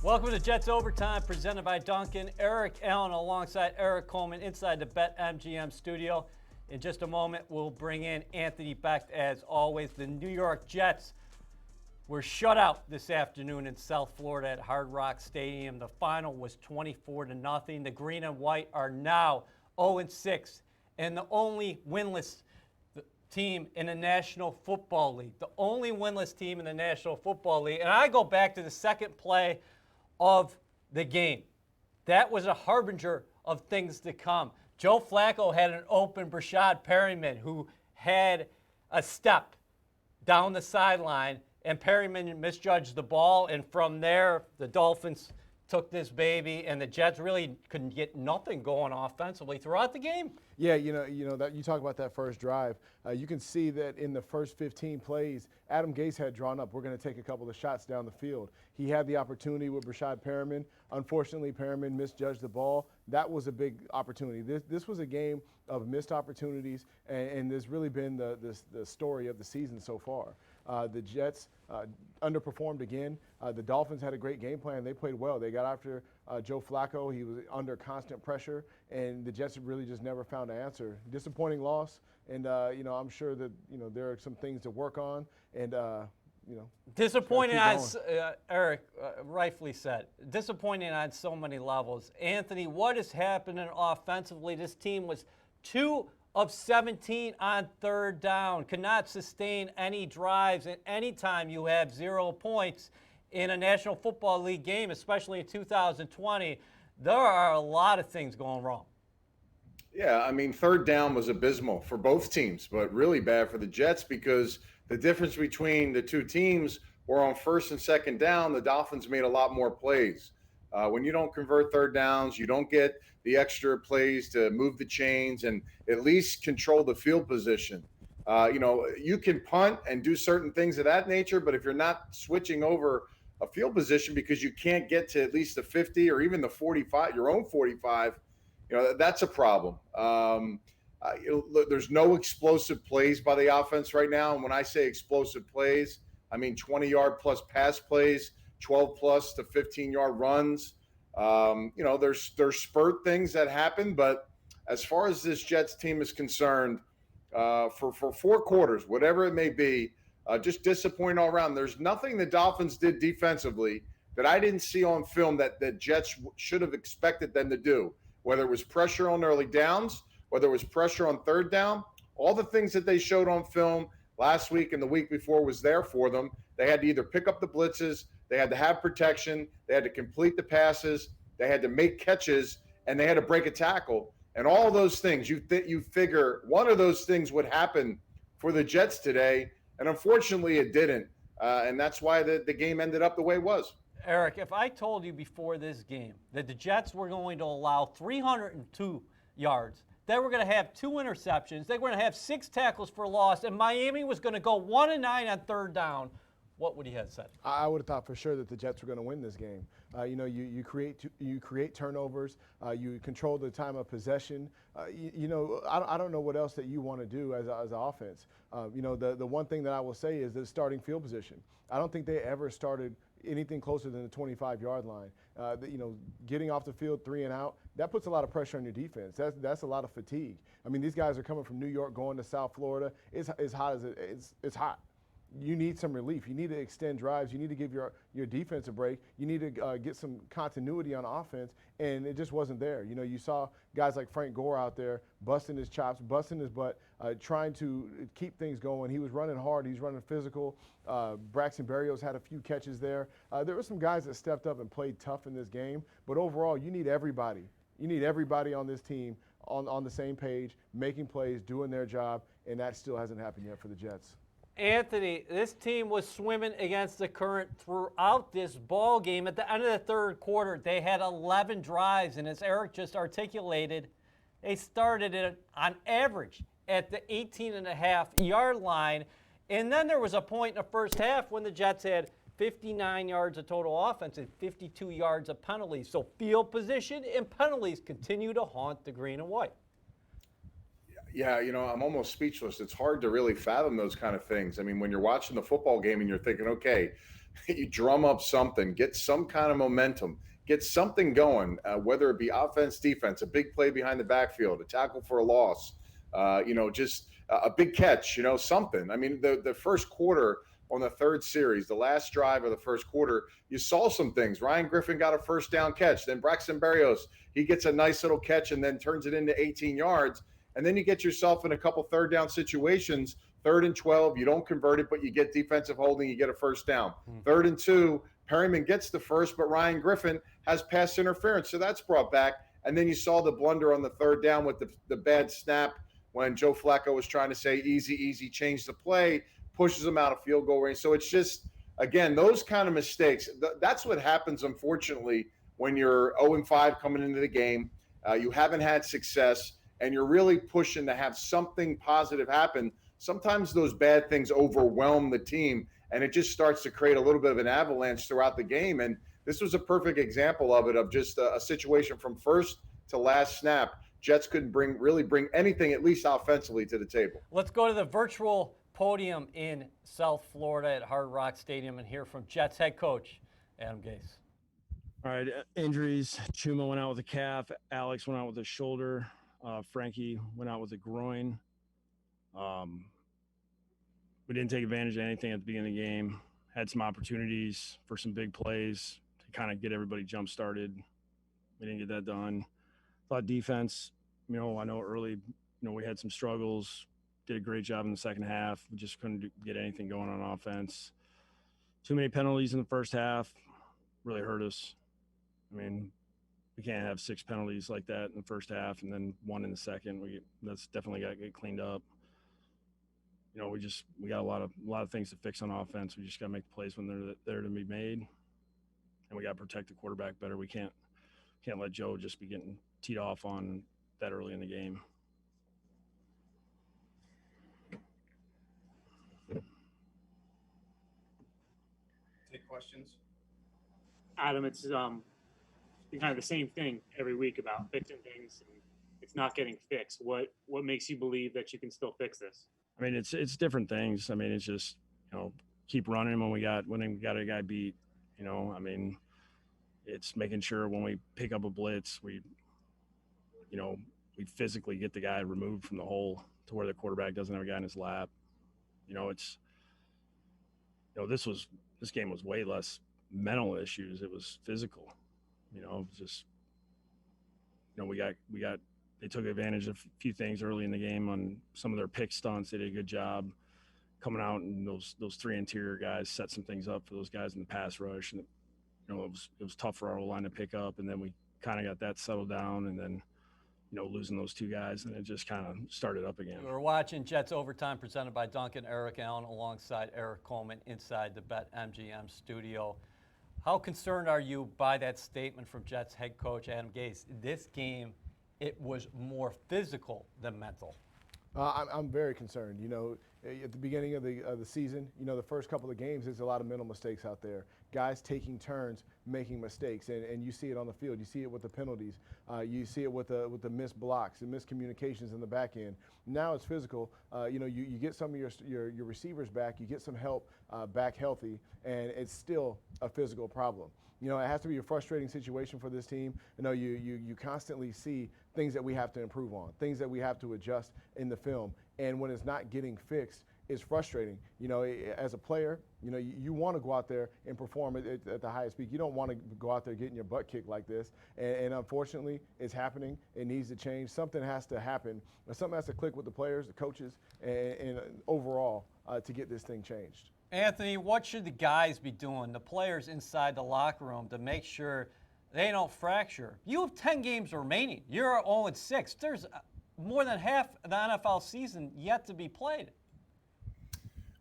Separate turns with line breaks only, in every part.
Welcome to Jets Overtime, presented by Duncan. Eric Allen alongside Eric Coleman inside the BetMGM studio. In just a moment, we'll bring in Anthony Becht. As always, the New York Jets were shut out this afternoon in South Florida at Hard Rock Stadium. The final was 24-0. The green and white are now 0-6, and the only winless team in the National Football League. The only winless team in the National Football League. And I go back to the second play of the game. That was a harbinger of things to come. Joe Flacco had an open Brashad Perryman who had a step down the sideline, and Perryman misjudged the ball, and from there, the Dolphins took this baby, and the Jets really couldn't get nothing going offensively throughout the game.
Yeah, you know that you talk about that first drive. You can see that in the first 15 plays, Adam Gase had drawn up, we're going to take a couple of shots down the field. He had the opportunity with Brashad Perriman. Unfortunately, Perriman misjudged the ball. That was a big opportunity. This was a game of missed opportunities, and there's really been the story of the season so far. The Jets underperformed again. The Dolphins had a great game plan. They played well. They got after Joe Flacco. He was under constant pressure, and the Jets really just never found an answer. Disappointing loss, and I'm sure that there are some things to work on, and
disappointing as Eric rightfully said. Disappointing on so many levels. Anthony, what is happening offensively? This team was 2 of 17 on third down, could not sustain any drives, and anytime you have 0 points in a National Football League game, especially in 2020, there are a lot of things going wrong.
Yeah, I mean, third down was abysmal for both teams, but really bad for the Jets because the difference between the two teams were on first and second down, the Dolphins made a lot more plays. When you don't convert third downs, you don't get the extra plays to move the chains and at least control the field position. You can punt and do certain things of that nature, but if you're not switching over a field position because you can't get to at least the 50 or even the 45, your own 45, that's a problem. There's no explosive plays by the offense right now. And when I say explosive plays, I mean 20-yard plus pass plays, 12 plus to 15-yard runs. There's spurt things that happen, but as far as this Jets team is concerned, for 4 quarters, whatever it may be, just disappointing all around. There's nothing the Dolphins did defensively that I didn't see on film that the Jets should have expected them to do, whether it was pressure on early downs, whether it was pressure on third down. All the things that they showed on film last week and the week before was there for them. They had to either pick up the blitzes, they had to have protection, they had to complete the passes, they had to make catches, and they had to break a tackle. And all those things, you figure one of those things would happen for the Jets today, and unfortunately it didn't. And that's why the game ended up the way it was.
Eric, if I told you before this game that the Jets were going to allow 302 yards, they were going to have 2 interceptions, they were going to have 6 tackles for loss, and Miami was going to go 1-9 on third down, what would he have said? I
would have thought for sure that the Jets were going to win this game. You create turnovers, you control the time of possession. I don't know what else that you want to do as an offense. The one thing that I will say is the starting field position. I don't think they ever started anything closer than the 25-yard line. Getting off the field 3 and out, that puts a lot of pressure on your defense. That's a lot of fatigue. I mean, these guys are coming from New York, going to South Florida. It's hot it's hot. You need some relief. You need to extend drives. You need to give your defense a break. You need to get some continuity on offense, and it just wasn't there. You saw guys like Frank Gore out there busting his chops, busting his butt, trying to keep things going. He was running hard. He's running physical. Braxton Berrios had a few catches there. There were some guys that stepped up and played tough in this game, but overall, you need everybody. You need everybody on this team on the same page, making plays, doing their job, and that still hasn't happened yet for the Jets.
Anthony, this team was swimming against the current throughout this ball game. At the end of the third quarter, they had 11 drives, and as Eric just articulated, they started it on average at the 18.5-yard line. And then there was a point in the first half when the Jets had 59 yards of total offense and 52 yards of penalties. So field position and penalties continue to haunt the green and white.
Yeah, I'm almost speechless. It's hard to really fathom those kind of things. I mean, when you're watching the football game and you're thinking, okay, you drum up something, get some kind of momentum, get something going, whether it be offense, defense, a big play behind the backfield, a tackle for a loss, just a big catch, something. I mean, the first quarter on the third series, the last drive of the first quarter, you saw some things. Ryan Griffin got a first down catch. Then Braxton Berrios, he gets a nice little catch and then turns it into 18 yards. And then you get yourself in a couple third down situations, 3rd and 12, you don't convert it, but you get defensive holding, you get a first down. 3rd and 2, Perryman gets the first, but Ryan Griffin has pass interference, so that's brought back. And then you saw the blunder on the 3rd down with the bad snap when Joe Flacco was trying to say, easy, change the play, pushes him out of field goal range. So it's just, again, those kind of mistakes, that's what happens, unfortunately, when you're 0-5 coming into the game. You haven't had success, and you're really pushing to have something positive happen. Sometimes those bad things overwhelm the team, and it just starts to create a little bit of an avalanche throughout the game. And this was a perfect example of it, of just a situation from first to last snap. Jets couldn't really bring anything, at least offensively, to the table.
Let's go to the virtual podium in South Florida at Hard Rock Stadium and hear from Jets head coach Adam Gase.
All right, injuries. Chuma went out with a calf. Alex went out with a shoulder. Frankie went out with a groin. We didn't take advantage of anything at the beginning of the game. Had some opportunities for some big plays to kind of get everybody jump started. We didn't get that done. Thought defense, I know early, we had some struggles. Did a great job in the second half. We just couldn't get anything going on offense. Too many penalties in the first half really hurt us. I mean, we can't have 6 penalties like that in the first half and then 1 in the second. That's definitely got to get cleaned up. We got a lot of things to fix on offense. We just got to make the plays when they're there to be made, and we got to protect the quarterback better. We can't let Joe just be getting teed off on that early in the game.
Take questions.
Adam, it's been kind of the same thing every week about fixing things, and it's not getting fixed. What makes you believe that you can still fix this?
I mean, it's different things. I mean, it's just keep running when we got a guy beat. It's making sure when we pick up a blitz, we physically get the guy removed from the hole to where the quarterback doesn't have a guy in his lap. This game was way less mental issues. It was physical. They took advantage of a few things early in the game on some of their pick stunts. They did a good job coming out, and those 3 interior guys set some things up for those guys in the pass rush. And it was tough for our O-line to pick up, and then we kind of got that settled down, and then losing those 2 guys, and it just kind of started up again.
We're watching Jets Overtime presented by Duncan, Eric Allen, alongside Eric Coleman inside the BetMGM studio. How concerned are you by that statement from Jets head coach Adam Gase? This game, it was more physical than mental.
I'm very concerned. At the beginning of the season, the first couple of games, there's a lot of mental mistakes out there. Guys taking turns making mistakes, and you see it on the field. You see it with the penalties. You see it with the missed blocks and miscommunications in the back end. Now it's physical. You get some of your receivers back. You get some help back healthy, and it's still a physical problem. It has to be a frustrating situation for this team. You constantly see things that we have to improve on, things that we have to adjust in the film. And when it's not getting fixed, it's frustrating. As a player, you want to go out there and perform at the highest peak. You don't want to go out there getting your butt kicked like this. And unfortunately, it's happening. It needs to change. Something has to happen. Something has to click with the players, the coaches, and overall to get this thing changed.
Anthony, what should the guys be doing, the players inside the locker room, to make sure they don't fracture? You have 10 games remaining. You're 0-6. There's more than half the NFL season yet to be played.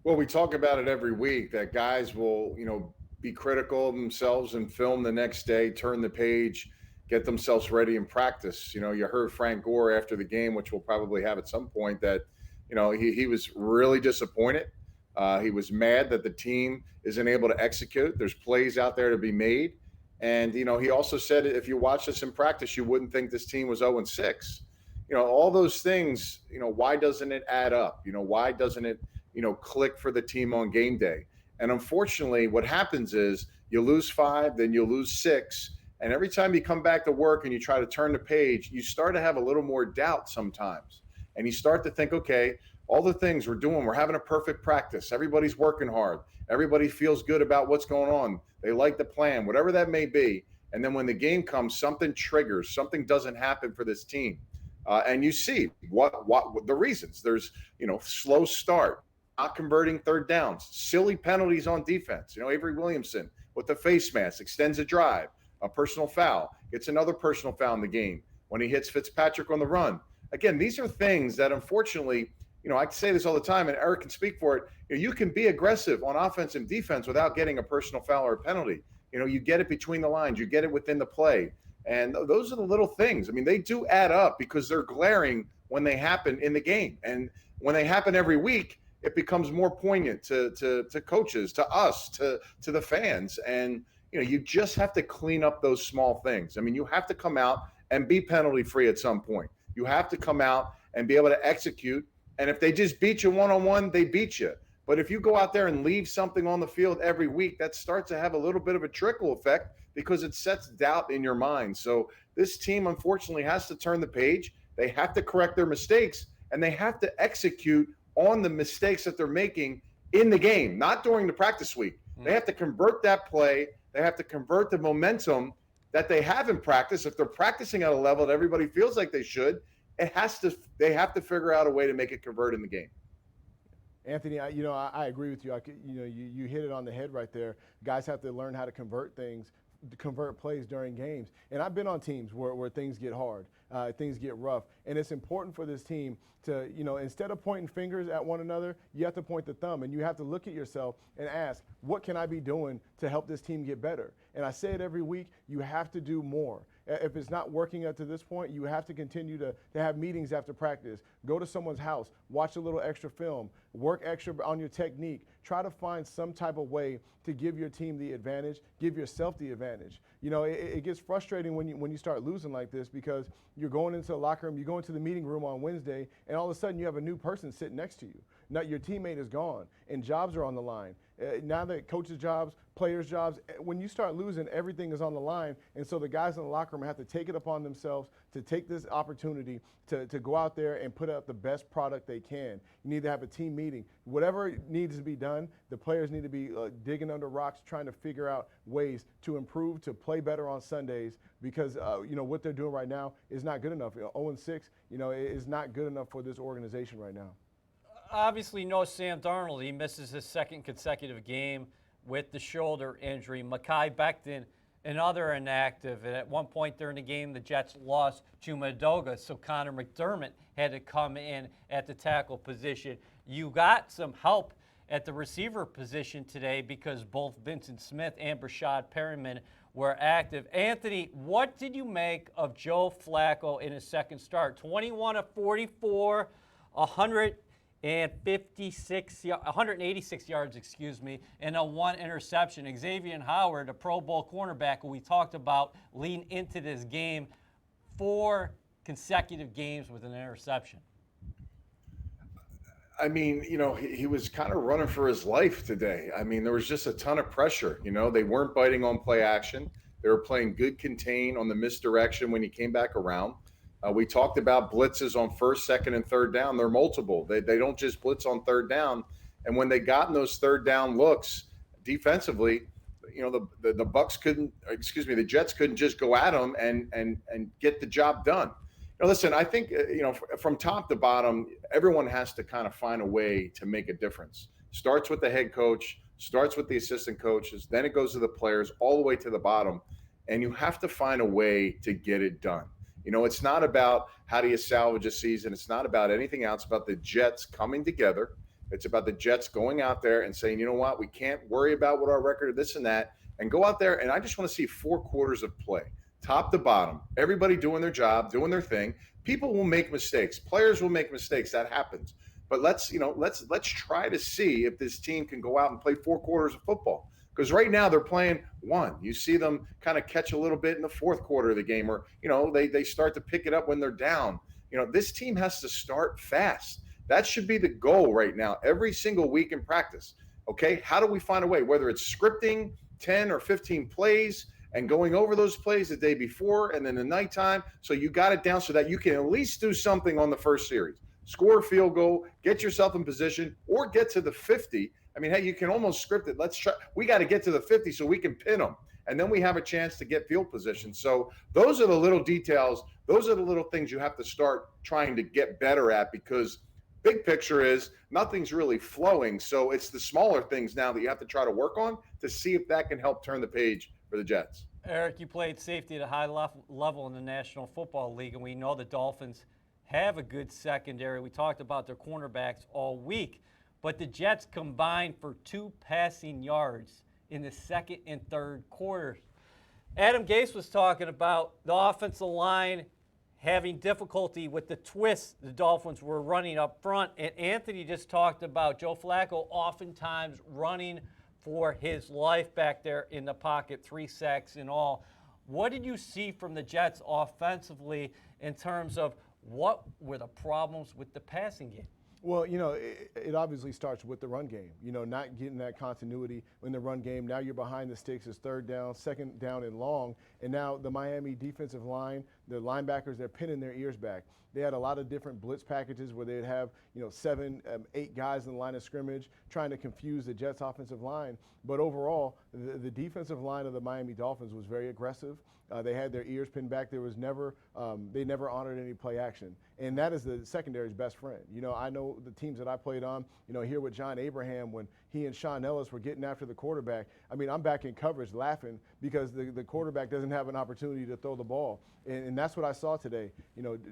Well, we talk about it every week that guys will, be critical of themselves and film the next day, turn the page, get themselves ready in practice. You heard Frank Gore after the game, which we'll probably have at some point, that, he was really disappointed. He was mad that the team isn't able to execute. There's plays out there to be made. And, he also said if you watch this in practice, you wouldn't think this team was 0-6. All those things, why doesn't it add up? Why doesn't it, click for the team on game day? And unfortunately, what happens is you lose 5, then you lose 6. And every time you come back to work and you try to turn the page, you start to have a little more doubt sometimes. And you start to think, okay, all the things we're doing, we're having a perfect practice. Everybody's working hard. Everybody feels good about what's going on. They like the plan, whatever that may be. And then when the game comes, something triggers, something doesn't happen for this team. And you see what the reasons. There's, slow start, not converting third downs, silly penalties on defense. Avery Williamson with the face mask extends a drive, a personal foul, gets another personal foul in the game when he hits Fitzpatrick on the run. Again, these are things that unfortunately, I can say this all the time, and Eric can speak for it. You can be aggressive on offense and defense without getting a personal foul or a penalty. You get it between the lines, you get it within the play. And those are the little things. I mean, they do add up because they're glaring when they happen in the game. And when they happen every week, it becomes more poignant to coaches, to us, to the fans. And, you just have to clean up those small things. I mean, you have to come out and be penalty free at some point. You have to come out and be able to execute. And if they just beat you one-on-one, they beat you. But if you go out there and leave something on the field every week, that starts to have a little bit of a trickle effect because it sets doubt in your mind. So this team, unfortunately, has to turn the page. They have to correct their mistakes, and they have to execute on the mistakes that they're making in the game, not during the practice week. They have to convert that play. They have to convert the momentum that they have in practice. If they're practicing at a level that everybody feels like they should, they have to figure out a way to make it convert in the game.
Anthony, I agree with you. You hit it on the head right there. Guys have to learn how to convert plays during games. And I've been on teams where things get hard, things get rough. And it's important for this team to, instead of pointing fingers at one another, you have to point the thumb and you have to look at yourself and ask, what can I be doing to help this team get better? And I say it every week, you have to do more. If it's not working up to this point, you have to continue to have meetings after practice. Go to someone's house, watch a little extra film, work extra on your technique. Try to find some type of way to give your team the advantage, give yourself the advantage. It gets frustrating when you start losing like this because you're going into the locker room, you go into the meeting room on Wednesday, and all of a sudden you have a new person sitting next to you. Now your teammate is gone, and jobs are on the line. Now that coaches' jobs, players' jobs, when you start losing, everything is on the line. And so the guys in the locker room have to take it upon themselves to take this opportunity to go out there and put out the best product they can. You need to have a team meeting. Whatever needs to be done, the players need to be digging under rocks, trying to figure out ways to improve, to play better on Sundays because, what they're doing right now is not good enough. 0-6, is not good enough for this organization right now.
Obviously, no Sam Darnold. He misses his second consecutive game with the shoulder injury. Mekhi Becton, another inactive. And at one point during the game, the Jets lost Chuma Edoga, so Connor McDermott had to come in at the tackle position. You got some help at the receiver position today because both Vincent Smith and Brashad Perriman were active. Anthony, what did you make of Joe Flacco in his second start? 21 of 44, 186 yards, and a 1 interception. Xavier Howard, a Pro Bowl cornerback who we talked about leading into this game, 4 consecutive games with an interception.
I mean, he was kind of running for his life today. I mean, there was just a ton of pressure. They weren't biting on play action. They were playing good contain on the misdirection when he came back around. We talked about blitzes on first, second, and third down. They're multiple. They don't just blitz on third down. And when they got in those third down looks defensively, the Jets couldn't just go at them and get the job done. Listen, I think, from top to bottom, everyone has to kind of find a way to make a difference. Starts with the head coach, starts with the assistant coaches, then it goes to the players all the way to the bottom. And you have to find a way to get it done. It's not about how do you salvage a season. It's not about anything else. It's about the Jets coming together. It's about the Jets going out there and saying, you know what, we can't worry about what our record is, this and that, and go out there. And I just want to see 4 quarters of play, top to bottom, everybody doing their job, doing their thing. People will make mistakes. Players will make mistakes. That happens. But let's try to see if this team can go out and play 4 quarters of football. Because right now they're playing one. You see them kind of catch a little bit in the fourth quarter of the game, or they start to pick it up when they're down. This team has to start fast. That should be the goal right now, every single week in practice. Okay, how do we find a way, whether it's scripting 10 or 15 plays and going over those plays the day before and then the nighttime, so you got it down so that you can at least do something on the first series. Score a field goal, get yourself in position, or get to the 50. I mean, hey, you can almost script it. Let's try. We got to get to the 50 so we can pin them, and then we have a chance to get field position. So those are the little details. Those are the little things you have to start trying to get better at, because big picture is nothing's really flowing. So it's the smaller things now that you have to try to work on to see if that can help turn the page for the Jets.
Eric, you played safety at a high level in the National Football League, and we know the Dolphins have a good secondary. We talked about their cornerbacks all week, but the Jets combined for 2 passing yards in the second and third quarters. Adam Gase was talking about the offensive line having difficulty with the twists the Dolphins were running up front, and Anthony just talked about Joe Flacco oftentimes running for his life back there in the pocket, 3 sacks in all. What did you see from the Jets offensively in terms of what were the problems with the passing game?
Well, it obviously starts with the run game. Not getting that continuity in the run game. Now you're behind the sticks. It's third down, second down and long. And now the Miami defensive line, the linebackers, they're pinning their ears back. They had a lot of different blitz packages where they'd have, 7, 8 guys in the line of scrimmage trying to confuse the Jets offensive line. But overall, the defensive line of the Miami Dolphins was very aggressive. They had their ears pinned back. There was never, they never honored any play action. And that is the secondary's best friend. I know the teams that I played on, here with John Abraham, when he and Sean Ellis were getting after the quarterback, I mean, I'm back in coverage laughing because the quarterback doesn't have an opportunity to throw the ball. And that's what I saw today.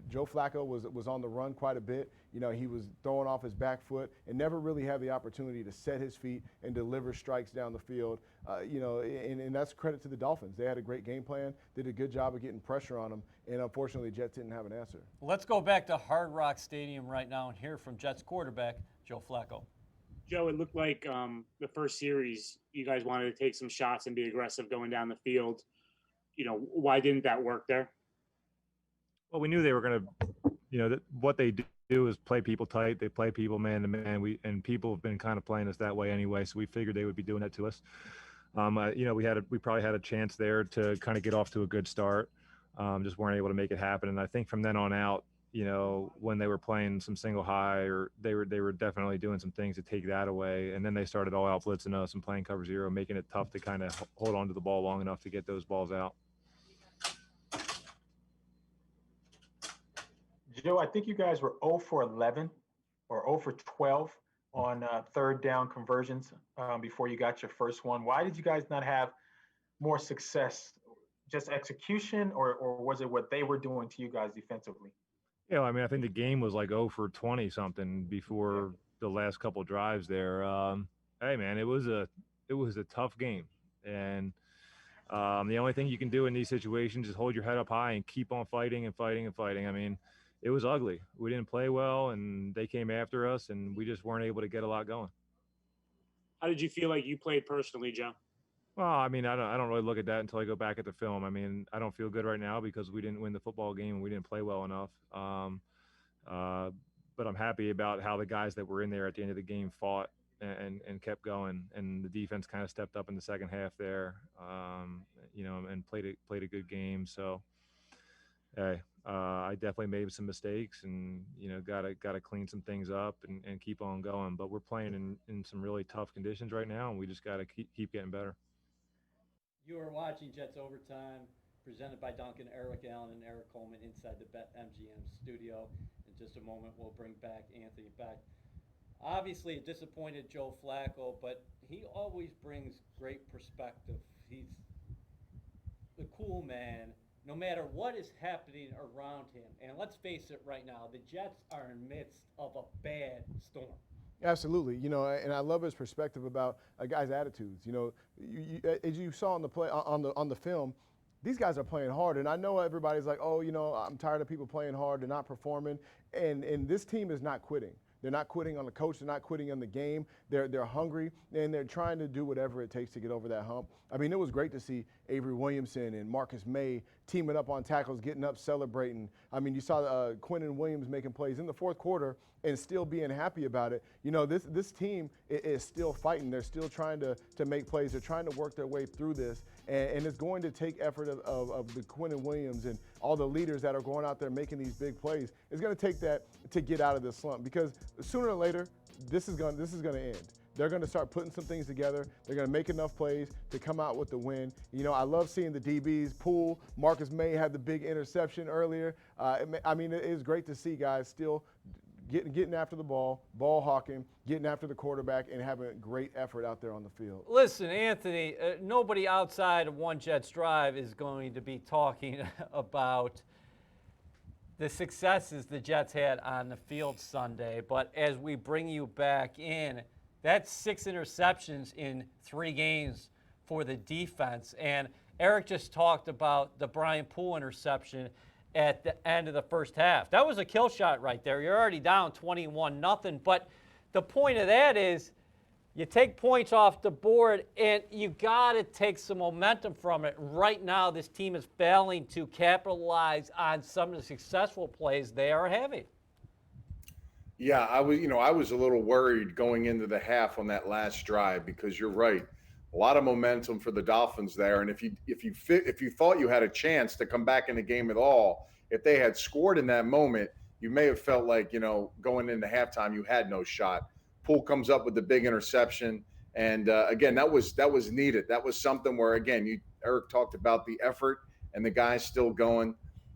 Joe Flacco was on the run quite a bit. He was throwing off his back foot and never really had the opportunity to set his feet and deliver strikes down the field. And that's credit to the Dolphins. They had a great game plan, did a good job of getting pressure on them, and unfortunately, Jets didn't have an answer.
Let's go back to Hard Rock Stadium right now and hear from Jets quarterback Joe Flacco.
Joe, it looked like the first series, you guys wanted to take some shots and be aggressive going down the field. Why didn't that work there?
Well, we knew they were going to, what they do is play people tight. They play people man to man. And people have been kind of playing us that way anyway. So we figured they would be doing that to us. We probably had a chance there to kind of get off to a good start. Just weren't able to make it happen. And I think from then on out, when they were playing some single high, or they were definitely doing some things to take that away. And then they started all out blitzing us and playing cover zero, making it tough to kind of hold on to the ball long enough to get those balls out.
Joe, I think you guys were 0 for 11 or 0 for 12 on third down conversions before you got your first one. Why did you guys not have more success? Just execution, or was it what they were doing to you guys defensively?
Yeah, I mean, I think the game was like 0 for 20 something before the last couple of drives there. Hey, man, it was a tough game, and the only thing you can do in these situations is hold your head up high and keep on fighting and fighting and fighting. I mean, it was ugly. We didn't play well, and they came after us, and we just weren't able to get a lot going.
How did you feel like you played personally, Joe?
Well, I mean, I don't really look at that until I go back at the film. I mean, I don't feel good right now because we didn't win the football game and we didn't play well enough. But I'm happy about how the guys that were in there at the end of the game fought and kept going, and the defense kind of stepped up in the second half there, and played a good game. So, hey, I definitely made some mistakes, and gotta clean some things up and keep on going. But we're playing in some really tough conditions right now, and we just gotta keep getting better.
You are watching Jets Overtime, presented by Duncan, Eric Allen, and Eric Coleman inside the Bet MGM studio. In just a moment, we'll bring back Anthony back. Obviously, a disappointed Joe Flacco, but he always brings great perspective. He's the cool man, no matter what is happening around him. And let's face it right now, the Jets are in the midst of a bad storm.
Absolutely, and I love his perspective about a guy's attitudes. As you saw on the play on the film, these guys are playing hard, and I know everybody's like, oh, I'm tired of people playing hard, they're not performing, and this team is not quitting. They're not quitting on the coach. They're not quitting on the game. They're hungry, and they're trying to do whatever it takes to get over that hump. I mean, it was great to see Avery Williamson and Marcus May teaming up on tackles, getting up, celebrating. I mean, you saw Quinnen Williams making plays in the fourth quarter and still being happy about it. You know, this team is still fighting. They're still trying to make plays. They're trying to work their way through this, and it's going to take effort of the Quinnen Williams and all the leaders that are going out there making these big plays. It's going to take that to get out of this slump, because sooner or later, this is going to end. They're going to start putting some things together. They're going to make enough plays to come out with the win. You know, I love seeing the DBs pull. Marcus May had the big interception earlier. I mean, it is great to see guys still getting after the ball hawking, getting after the quarterback, and having a great effort out there on the field.
Listen, Anthony, nobody outside of One Jets Drive is going to be talking about the successes the Jets had on the field Sunday. But as we bring you back in, that's 6 interceptions in 3 games for the defense. And Eric just talked about the Brian Poole interception at the end of the first half. That was a kill shot right there. You're already down 21-0. But the point of that is you take points off the board, and you got to take some momentum from it. Right now, this team is failing to capitalize on some of the successful plays they are having.
Yeah, I was a little worried going into the half on that last drive, because you're right. A lot of momentum for the Dolphins there, and if you thought you had a chance to come back in the game at all, if they had scored in that moment, you may have felt like, going into halftime you had no shot. Poole comes up with the big interception, and again, that was needed. That was something where, again, Eric talked about the effort and the guys still going.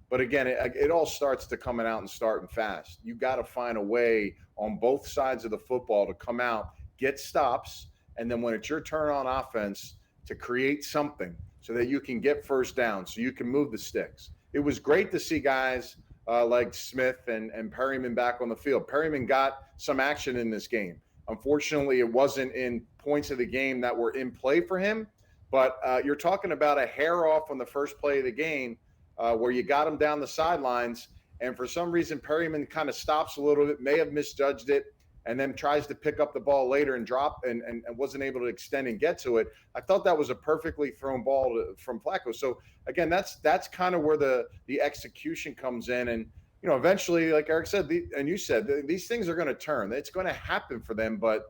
But again, it all starts to coming out and starting fast. You got to find a way on both sides of the football to come out, get stops, and then when it's your turn on offense, to create something so that you can get first down, so you can move the sticks. It was great to see guys like Smith and Perryman back on the field. Perryman got some action in this game. Unfortunately, it wasn't in points of the game that were in play for him, but you're talking about a hair off on the first play of the game, where you got him down the sidelines, and for some reason Perryman kind of stops a little bit, may have misjudged it, and then tries to pick up the ball later and drop and wasn't able to extend and get to it. I thought that was a perfectly thrown ball from Flacco. So again, that's kind of where the execution comes in, and eventually, like Eric said, and you said, these things are going to turn. It's going to happen for them, but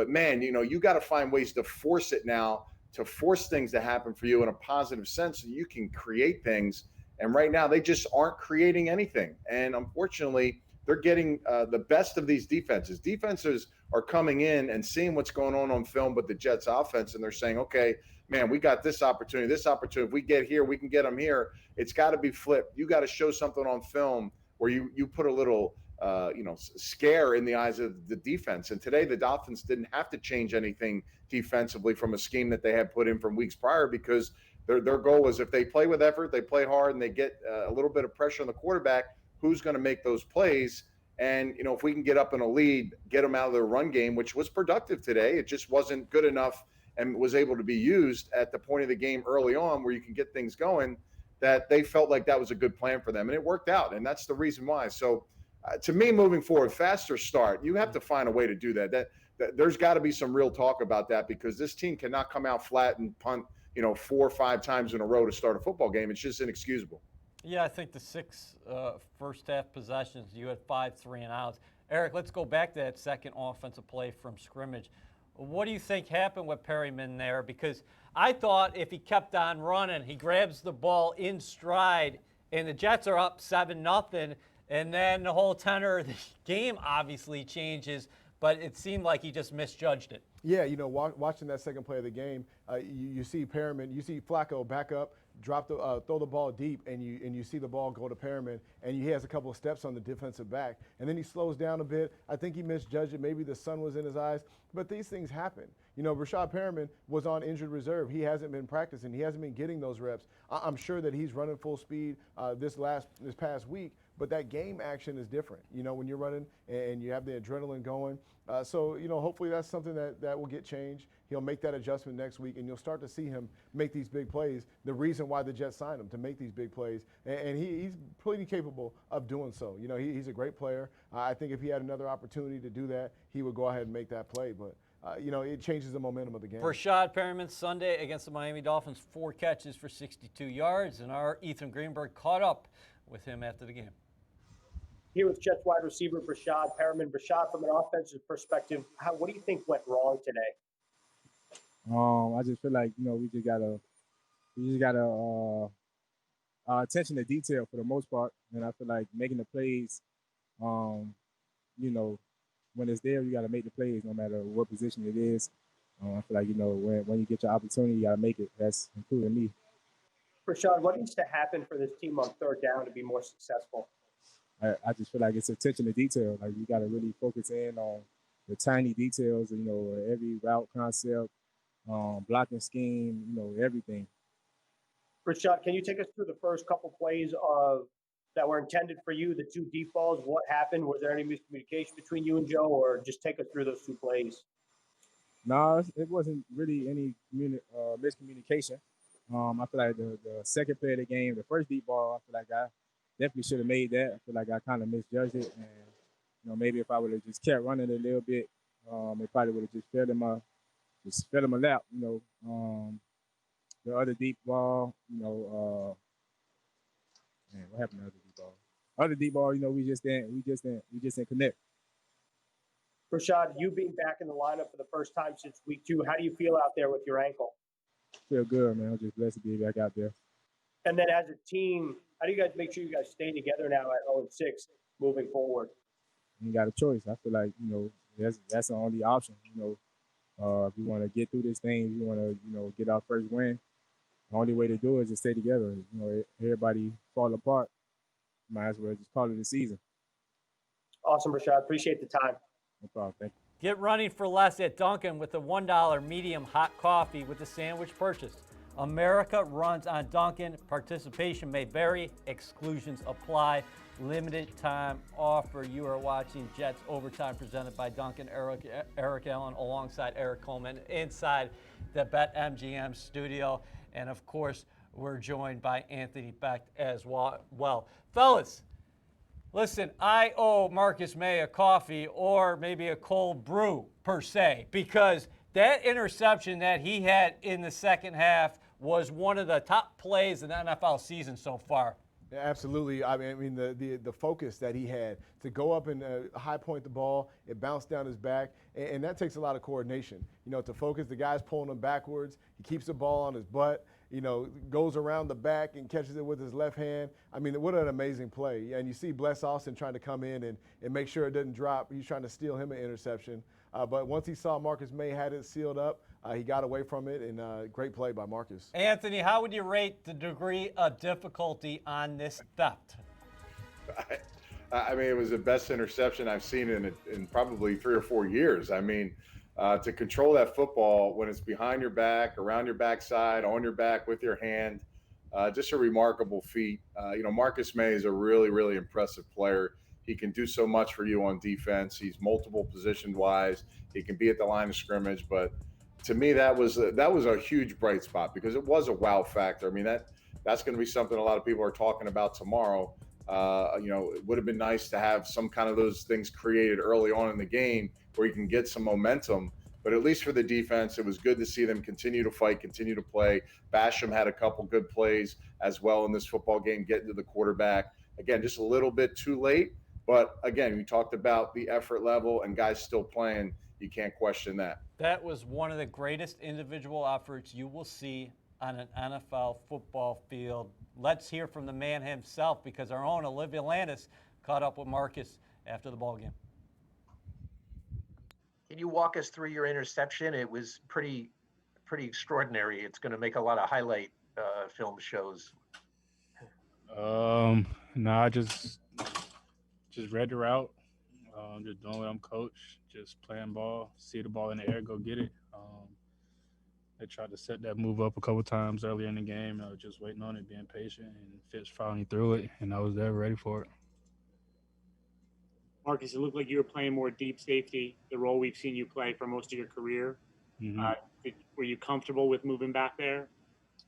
man, you got to find ways to force it now, to force things to happen for you in a positive sense, so you can create things. And right now, they just aren't creating anything. And unfortunately, they're getting the best of these defenses. Defenses are coming in and seeing what's going on film with the Jets offense, and they're saying, okay, man, we got this opportunity. If we get here, we can get them here. It's got to be flipped. You got to show something on film where you put a little, scare in the eyes of the defense. And today, the Dolphins didn't have to change anything defensively from a scheme that they had put in from weeks prior, because their goal was, if they play with effort, they play hard, and they get a little bit of pressure on the quarterback, who's going to make those plays? And, if we can get up in a lead, get them out of their run game, which was productive today. It just wasn't good enough and was able to be used at the point of the game early on where you can get things going, that they felt like that was a good plan for them. And it worked out, and that's the reason why. So to me, moving forward, faster start, you have to find a way to do that. That there's got to be some real talk about that, because this team cannot come out flat and punt 4 or 5 times in a row to start a football game. It's just inexcusable.
Yeah, I think the 6 first half possessions, you had 5 3-and-outs. Eric, let's go back to that second offensive play from scrimmage. What do you think happened with Perryman there? Because I thought if he kept on running, he grabs the ball in stride, and the Jets are up 7-0, and then the whole tenor of the game obviously changes, but it seemed like he just misjudged it.
Yeah, watching that second play of the game, you see Perryman, you see Flacco back up, throw the ball deep, and you see the ball go to Perryman, and he has a couple of steps on the defensive back, and then he slows down a bit. I think he misjudged it. Maybe the sun was in his eyes, but these things happen. You know, Rashad Perriman was on injured reserve. He hasn't been practicing. He hasn't been getting those reps. I'm sure that he's running full speed this past week, but that game action is different. You know, when you're running and you have the adrenaline going. So, you know, hopefully that's something that will get changed. He'll make that adjustment next week, and you'll start to see him make these big plays. The reason why the Jets signed him, to make these big plays, and he's pretty capable of doing so. You know, he's a great player. I think if he had another opportunity to do that, he would go ahead and make that play. But, you know, it changes the momentum of the game.
Rashad Perriman Sunday against the Miami Dolphins, 4 catches for 62 yards, and our Ethan Greenberg caught up with him after the game.
Here with Jets wide receiver Rashad Perriman. Rashad, from an offensive perspective, what do you think went wrong today?
I just feel like, you know, we just gotta attention to detail for the most part, and I feel like making the plays, you know, when it's there, you gotta make the plays no matter what position it is. I feel like, you know, when you get your opportunity, you gotta make it. That's including me.
Rashad, what needs to happen for this team on third down to be more successful?
I just feel like it's attention to detail. Like, you gotta really focus in on the tiny details, you know, every route concept, blocking scheme, you know, everything.
Rashad, can you take us through the first couple plays that were intended for you, the 2 deep balls? What happened? Was there any miscommunication between you and Joe, or just take us through those 2 plays?
No, it wasn't really any miscommunication. I feel like the second play of the game, the first deep ball, I feel like I definitely should have made that. I feel like I kind of misjudged it, and, you know, maybe if I would have just kept running a little bit, it probably would have just fell in my lap. You know, the other deep ball, you know, man, what happened to the other deep ball? Other deep ball, you know, we just didn't connect.
Rashad, you being back in the lineup for the first time since week 2, how do you feel out there with your ankle?
Feel good, man. I'm just blessed to be back out there.
And then as a team, how do you guys make sure you guys stay together now at 0-6 moving forward?
You got a choice. I feel like, you know, that's the only option. You know, if you want to get through this thing, if you want to, you know, get our first win, the only way to do it is to stay together. You know, everybody fall apart. Might as well just call it a season.
Awesome, Rashad. Appreciate the time.
No problem. Thank you.
Get running for less at Dunkin' with a $1 medium hot coffee with a sandwich purchase. America runs on Dunkin'. Participation may vary. Exclusions apply. Limited time offer. You are watching Jets Overtime presented by Dunkin'. Eric Allen alongside Eric Coleman inside the BetMGM studio. And of course, we're joined by Anthony Becht as well. Fellas, listen, I owe Marcus May a coffee or maybe a cold brew per se, because that interception that he had in the second half was one of the top plays in the NFL season so far.
Yeah, absolutely. I mean, the focus that he had to go up and high point the ball, it bounced down his back, and that takes a lot of coordination. You know, to focus, the guy's pulling him backwards. He keeps the ball on his butt. You know, goes around the back and catches it with his left hand. I mean, what an amazing play. And you see Bless Austin trying to come in and make sure it doesn't drop. He's trying to steal him an interception. But once he saw Marcus May had it sealed up, he got away from it, and great play by Marcus.
Anthony, how would you rate the degree of difficulty on this theft?
I mean, it was the best interception I've seen in probably 3 or 4 years. I mean, to control that football when it's behind your back, around your backside, on your back with your hand, just a remarkable feat. You know, Marcus May is a really, really impressive player. He can do so much for you on defense. He's multiple position-wise. He can be at the line of scrimmage. But to me, that was a huge bright spot because it was a wow factor. I mean, that's going to be something a lot of people are talking about tomorrow. You know, it would have been nice to have some kind of those things created early on in the game where you can get some momentum. But at least for the defense, it was good to see them continue to fight, continue to play. Basham had a couple good plays as well in this football game, getting to the quarterback. Again, just a little bit too late. But again, we talked about the effort level and guys still playing. You can't question that.
That was one of the greatest individual efforts you will see on an NFL football field. Let's hear from the man himself, because our own Olivia Landis caught up with Marcus after the ball game.
Can you walk us through your interception? It was pretty extraordinary. It's going to make a lot of highlight film shows.
No, I just read the route,
Just doing what I'm coached, just playing ball, see the ball in the air, go get it. They tried to set that move up a couple times earlier in the game. I was just waiting on it, being patient, and Fitz finally threw it, and I was there ready for it.
Marcus, it looked like you were playing more deep safety, the role we've seen you play for most of your career.
Hmm.
Were you comfortable with moving back there?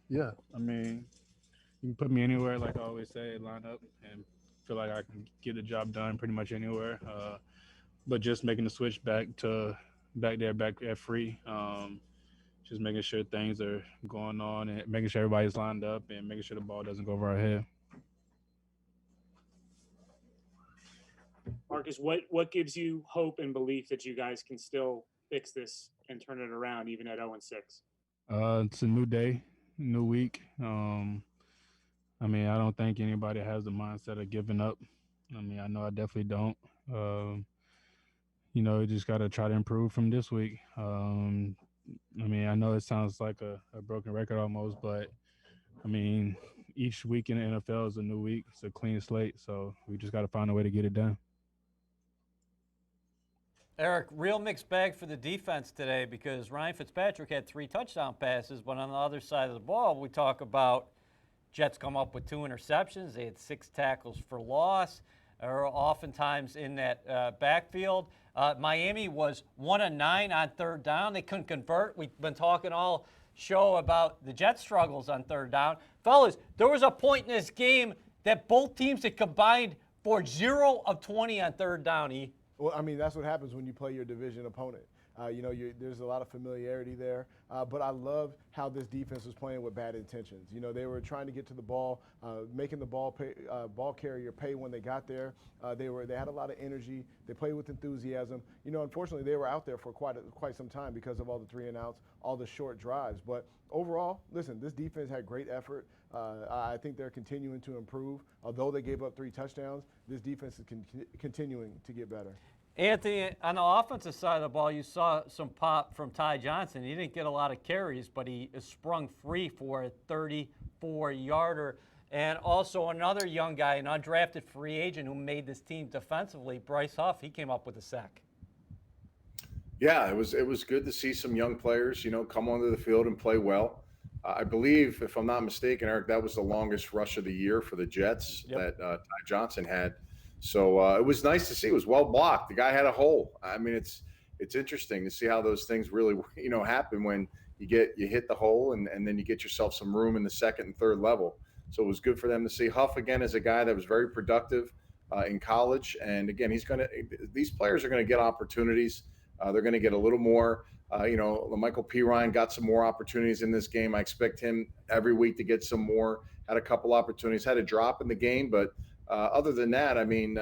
Yeah, I mean, you can put me anywhere, like I always say, line up, and feel like I can get the job done pretty much anywhere. But just making the switch back at free. Just making sure things are going on and making sure everybody's lined up and making sure the ball doesn't go over our head.
Marcus, what gives you hope and belief that you guys can still fix this and turn it around even at 0-6?
It's a new day, new week. I mean, I don't think anybody has the mindset of giving up. I mean, I know I definitely don't. Um, you just got to try to improve from this week. I mean, I know it sounds like a broken record almost, but I mean, each week in the NFL is a new week. It's a clean slate. So we just got to find a way to get it done.
Eric, real mixed bag for the defense today because Ryan Fitzpatrick had 3 touchdown passes, but on the other side of the ball, we talk about Jets come up with 2 interceptions. They had 6 tackles for loss, or oftentimes in that backfield. Miami was 1 of 9 on 3rd down. They couldn't convert. We've been talking all show about the Jets' struggles on 3rd down. Fellas, there was a point in this game that both teams had combined for 0 of 20 on 3rd down, E.
Well, I mean, that's what happens when you play your division opponent. There's a lot of familiarity there, but I love how this defense was playing with bad intentions. They were trying to get to the ball, making the ball carrier pay when they got there. They had a lot of energy. They played with enthusiasm. Unfortunately, they were out there for quite some time because of all the 3 and outs, all the short drives. But overall, listen, this defense had great effort. I think they're continuing to improve. Although they gave up 3 touchdowns, this defense is continuing to get better.
Anthony, on the offensive side of the ball, you saw some pop from Ty Johnson. He didn't get a lot of carries, but he is sprung free for a 34-yarder. And also another young guy, an undrafted free agent who made this team defensively, Bryce Huff, he came up with a sack.
Yeah, it was good to see some young players, come onto the field and play well. I believe, if I'm not mistaken, Eric, that was the longest rush of the year for the Jets that Ty Johnson had. So it was nice to see. It was well blocked. The guy had a hole. I mean, it's interesting to see how those things really, happen when you hit the hole and then you get yourself some room in the 2nd and 3rd level. So it was good for them to see. Huff, again, as a guy that was very productive in college. And again, these players are going to get opportunities. They're going to get a little more. Michael P. Ryan got some more opportunities in this game. I expect him every week to get some more. Had a couple opportunities. Had a drop in the game, but other than that, I mean,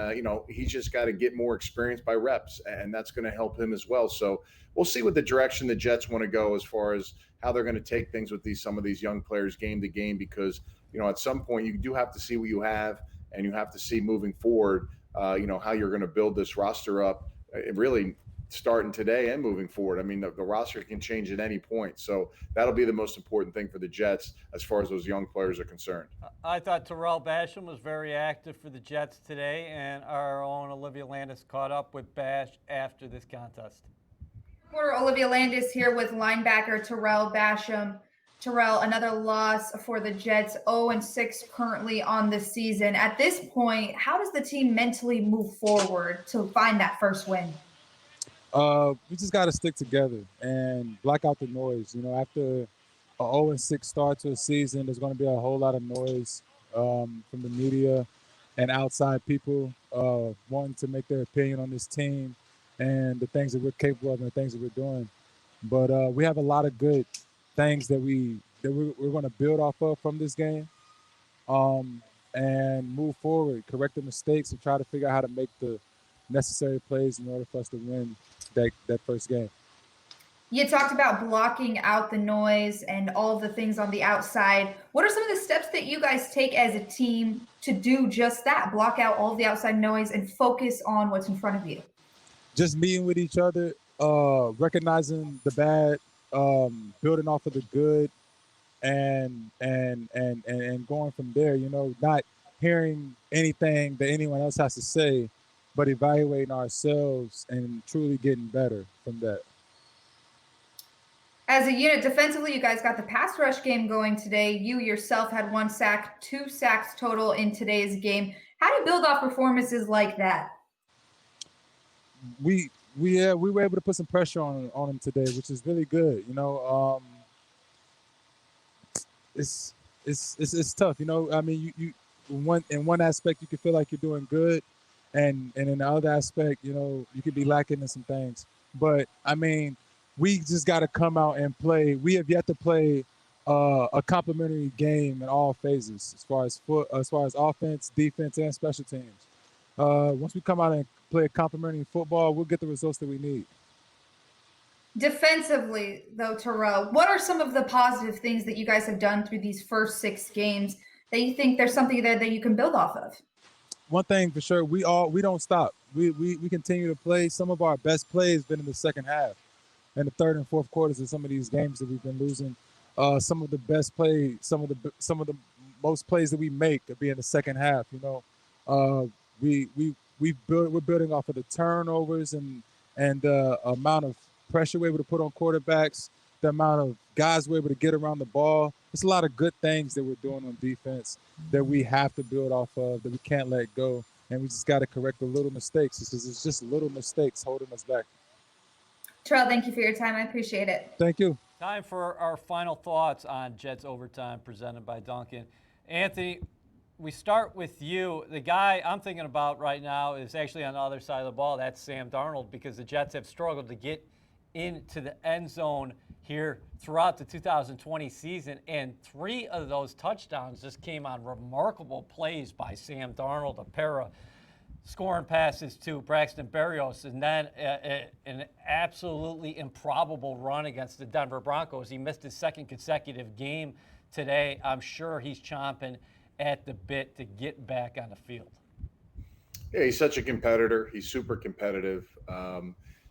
he's just got to get more experience by reps, and that's going to help him as well. So we'll see what the direction the Jets want to go as far as how they're going to take things with some of these young players game to game, because at some point you do have to see what you have, and you have to see moving forward, how you're going to build this roster up. Really starting today and moving forward. I mean, the roster can change at any point. So that'll be the most important thing for the Jets as far as those young players are concerned.
I thought Terrell Basham was very active for the Jets today, and our own Olivia Landis caught up with Bash after this contest.
Reporter Olivia Landis here with linebacker Terrell Basham. Terrell, another loss for the Jets, 0-6 currently on the season. At this point, how does the team mentally move forward to find that first win?
We just got to stick together and block out the noise. After a 0-6 start to a season, there's going to be a whole lot of noise from the media and outside people wanting to make their opinion on this team and the things that we're capable of and the things that we're doing. But we have a lot of good things that we're going to build off of from this game and move forward, correct the mistakes, and try to figure out how to make the necessary plays in order for us to win that first game.
You talked about blocking out the noise and all of the things on the outside. What are some of the steps that you guys take as a team to do just that, block out all of the outside noise and focus on what's in front of you?
Just meeting with each other, recognizing the bad, building off of the good, and going from there. Not hearing anything that anyone else has to say, but evaluating ourselves and truly getting better from that.
As a unit defensively, you guys got the pass rush game going today. You yourself had 1 sack, 2 sacks total in today's game. How do you build off performances like that?
We were able to put some pressure on them today, which is really good. It's tough. I mean, you in one aspect you can feel like you're doing good, and in the other aspect, you could be lacking in some things. But I mean, we just got to come out and play. We have yet to play a complementary game in all phases, as far as offense, defense, and special teams. Once we come out and play a complementary football, we'll get the results that we need.
Defensively, though, Terrell, what are some of the positive things that you guys have done through these first 6 games that you think there's something there that you can build off of?
One thing for sure, we don't stop. We continue to play. Some of our best plays been in the second half, and the third and fourth quarters of some of these games that we've been losing. Some of the best plays, some of the most plays that we make could be in the second half. We're building off of the turnovers and the amount of pressure we're able to put on quarterbacks, the amount of guys we're able to get around the ball. There's a lot of good things that we're doing on defense that we have to build off of, that we can't let go. And we just got to correct the little mistakes, because it's just little mistakes holding us back.
Terrell, thank you for your time. I appreciate it.
Thank you.
Time for our final thoughts on Jets Overtime presented by Duncan. Anthony, we start with you. The guy I'm thinking about right now is actually on the other side of the ball. That's Sam Darnold, because the Jets have struggled to get into the end zone here throughout the 2020 season, and 3 of those touchdowns just came on remarkable plays by Sam Darnold, a pair of scoring passes to Braxton Berrios, and then an absolutely improbable run against the Denver Broncos. He missed his 2nd consecutive game today. I'm sure he's chomping at the bit to get back on the field.
Yeah, he's such a competitor. He's super competitive.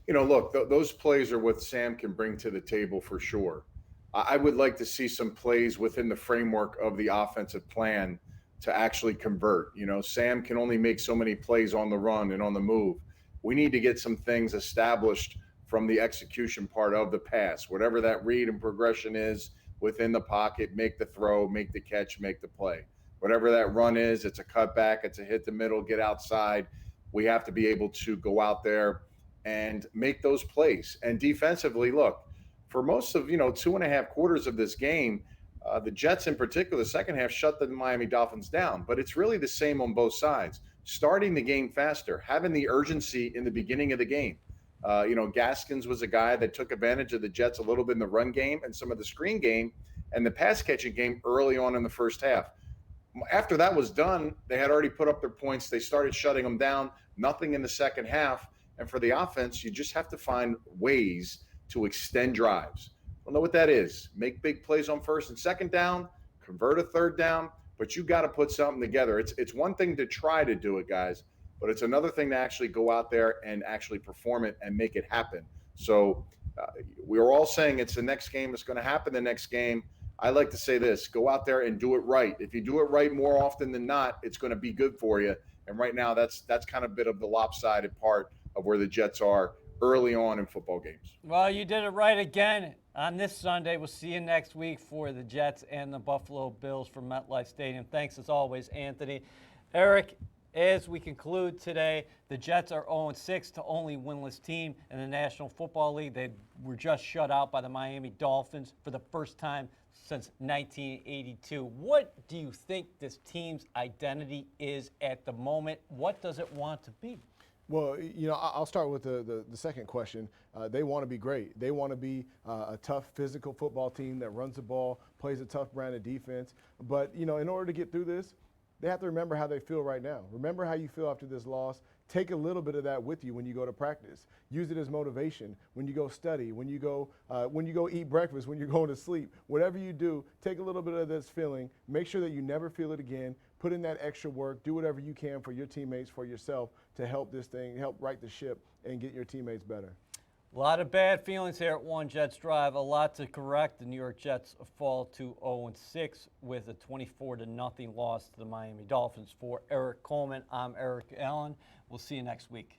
Look, those plays are what Sam can bring to the table for sure. I would like to see some plays within the framework of the offensive plan to actually convert. Sam can only make so many plays on the run and on the move. We need to get some things established from the execution part of the pass, whatever that read and progression is within the pocket, make the throw, make the catch, make the play. Whatever that run is, it's a cutback, it's a hit the middle, get outside. We have to be able to go out there and make those plays. And defensively, look, for most of 2.5 quarters of this game, the Jets in particular, the second half shut the Miami Dolphins down. But it's really the same on both sides. Starting the game faster, having the urgency in the beginning of the game. Gaskins was a guy that took advantage of the Jets a little bit in the run game and some of the screen game and the pass catching game early on in the first half. After that was done, they had already put up their points. They started shutting them down. Nothing in the second half. And for the offense, you just have to find ways to extend drives. I don't know what that is. Make big plays on first and second down, convert a third down, but you got to put something together. It's one thing to try to do it, guys, but it's another thing to actually go out there and actually perform it and make it happen. So we are all saying it's the next game. It's going to happen the next game. I like to say this: go out there and do it right. If you do it right more often than not, it's going to be good for you. And right now, that's kind of a bit of the lopsided part of where the Jets are early on in football games.
Well, you did it right again on this Sunday. We'll see you next week for the Jets and the Buffalo Bills from MetLife Stadium. Thanks as always, Anthony. Eric, as we conclude today, the Jets are 0-6 to only winless team in the National Football League. They were just shut out by the Miami Dolphins for the first time since 1982. What do you think this team's identity is at the moment? What does it want to be?
Well, I'll start with the second question. They want to be great. They want to be a tough physical football team that runs the ball, plays a tough brand of defense. But, in order to get through this, they have to remember how they feel right now. Remember how you feel after this loss. Take a little bit of that with you when you go to practice. Use it as motivation when you go study, when you go eat breakfast, when you're going to sleep. Whatever you do, take a little bit of this feeling. Make sure that you never feel it again. Put in that extra work. Do whatever you can for your teammates, for yourself, to help this thing, help right the ship, and get your teammates better.
A lot of bad feelings here at One Jets Drive. A lot to correct. The New York Jets fall to 0-6 with a 24-0 loss to the Miami Dolphins. For Eric Coleman, I'm Eric Allen. We'll see you next week.